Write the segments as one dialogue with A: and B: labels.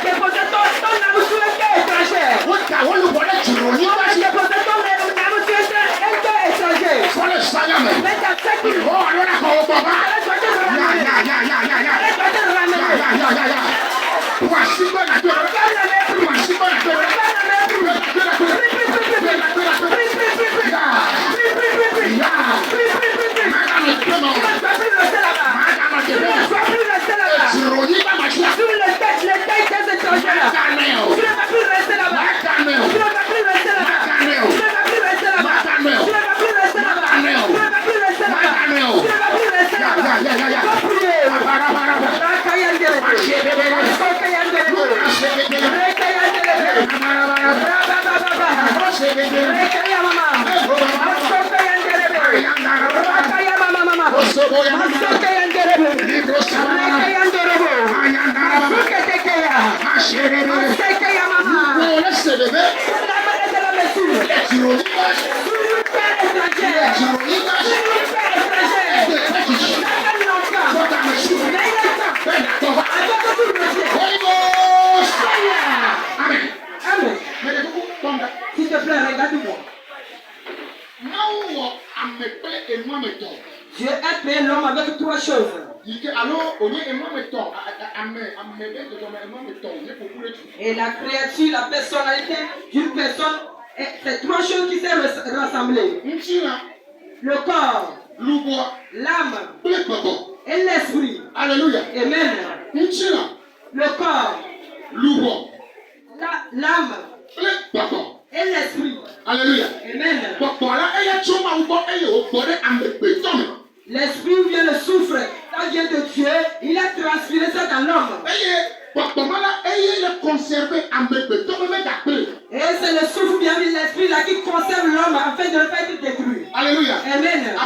A: déposé ton âme sur un cœur étranger. On a déposé ton âme sur un cœur étranger. Mais t'as fait qu'il faut. S'il te plaît, regarde-moi. Dieu a créé l'homme avec trois choses. Et la créature, la personnalité d'une personne, c'est trois choses qui sont rassemblées. Le corps, l'âme et l'esprit.
B: Alléluia.
A: Amen. Le corps, l'âme et l'esprit.
B: Alléluia.
A: Amen. L'esprit vient le souffle. Ça vient de Dieu. Il a transpiré ça dans l'homme. Et c'est le souffle bien de l'esprit là qui conserve l'homme afin de ne pas être détruit.
B: Alléluia.
A: Amen.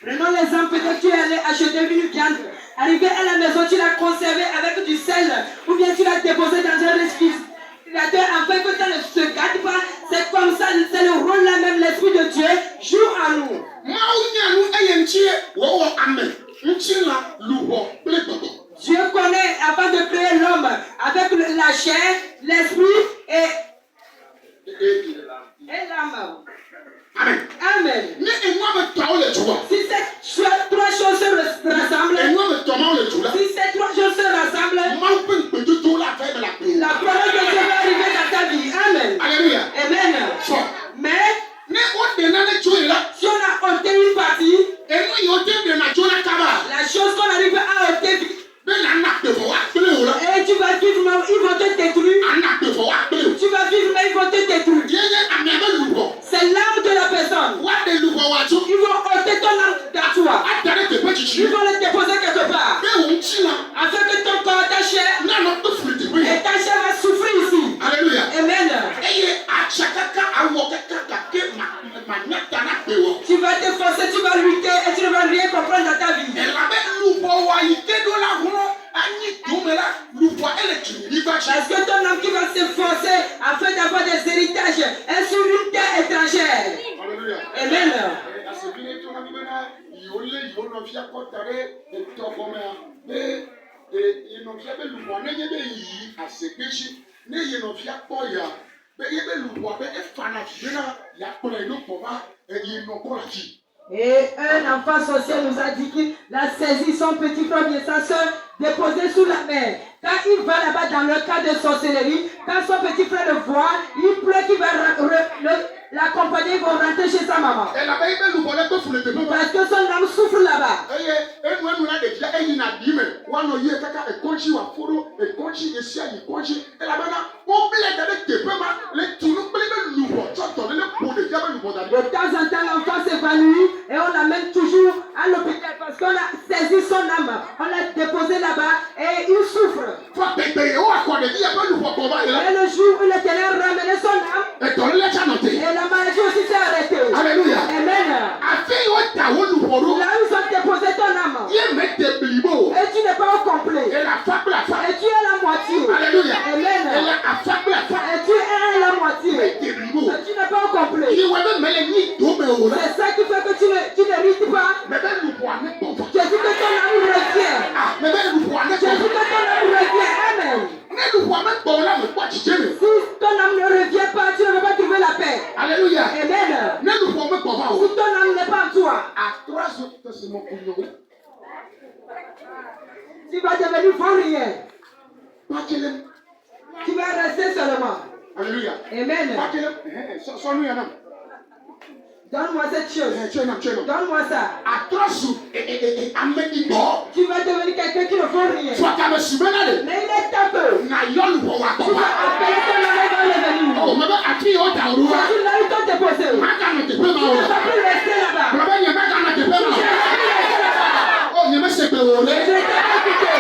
A: Prenons l'exemple, peut-être tu es allé acheter une viande. Arrivé à la maison, tu l'as conservé avec du sel. Ou bien tu l'as déposé dans un réfrigérateur afin que ça ne se gâte pas. C'est comme ça, c'est le rôle là même, l'esprit de Dieu joue en nous. Dieu connaît avant de créer l'homme avec la chair, l'esprit et l'âme.
B: Amen.
A: Amen. Si ces trois choses se rassemblent, si ces trois choses se rassemblent, la parole de Dieu va arriver dans ta vie. Amen.
B: Alléluia.
A: Amen. Mais si on a ôté une partie, la chose qu'on arrive à ôter, et tu vas vivre, mais ils vont te détruire. Tu vas vivre, mais ils vont te détruire. C'est l'âme de la personne. Ils vont ôter ton âme dans toi. Ils vont le déposer quelque part. Afin que ton corps, ta chair, et ta chair va souffrir ici.
B: Alléluia.
A: Amen. Tu vas te forcer, tu vas lutter et tu ne vas rien comprendre dans ta vie. Parce que ton âme qui va se forcer afin d'avoir des héritages est sur une terre étrangère.
B: Alléluia.
A: Amen. Et un enfant sorcier nous a dit qu'il a saisi son petit frère et sa soeur déposé sous la mer. Quand il va là-bas dans le cas de sorcellerie, quand son petit frère le voit, il pleure qu'il va l'accompagner, il va rentrer chez sa maman. Parce que son âme souffre là-bas. De temps en temps, l'enfant s'évanouit et on l'amène toujours à l'hôpital parce qu'on a saisi son âme. On l'a déposé là-bas et il souffre. Et le jour où l'Éternel ramenait son âme, et la maladie aussi s'est arrêtée.
B: Alléluia.
A: Amen. Là où ils ont déposé ton âme, et tu n'es pas au complet. Et tu es la moitié. Alléluia. Amen. Et tu es la moitié. Et tu n'es pas au complet. C'est ça qui fait que tu n'hérites pas. Jésus que ton amour revient. Jésus que ton amour revient. Amen. Si ton âme ne revient pas, tu ne vas pas trouver la paix. Alléluia. Amen. Si ton âme n'est pas en toi, tu vas devenir fort rien. Tu vas rester seulement. Alléluia. Amen. Donne-moi cette chose. Donne-moi ça. Tu vas devenir quelqu'un qui ne vaut rien. Mais il est un peu. Tu vas appeler ton nom dans l'avenir. Tu l'as eu ton déposé. Tu ne vas plus rester là-bas. Tu ne vas plus rester là-bas. Je t'ai écouté.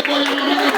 A: Sorry.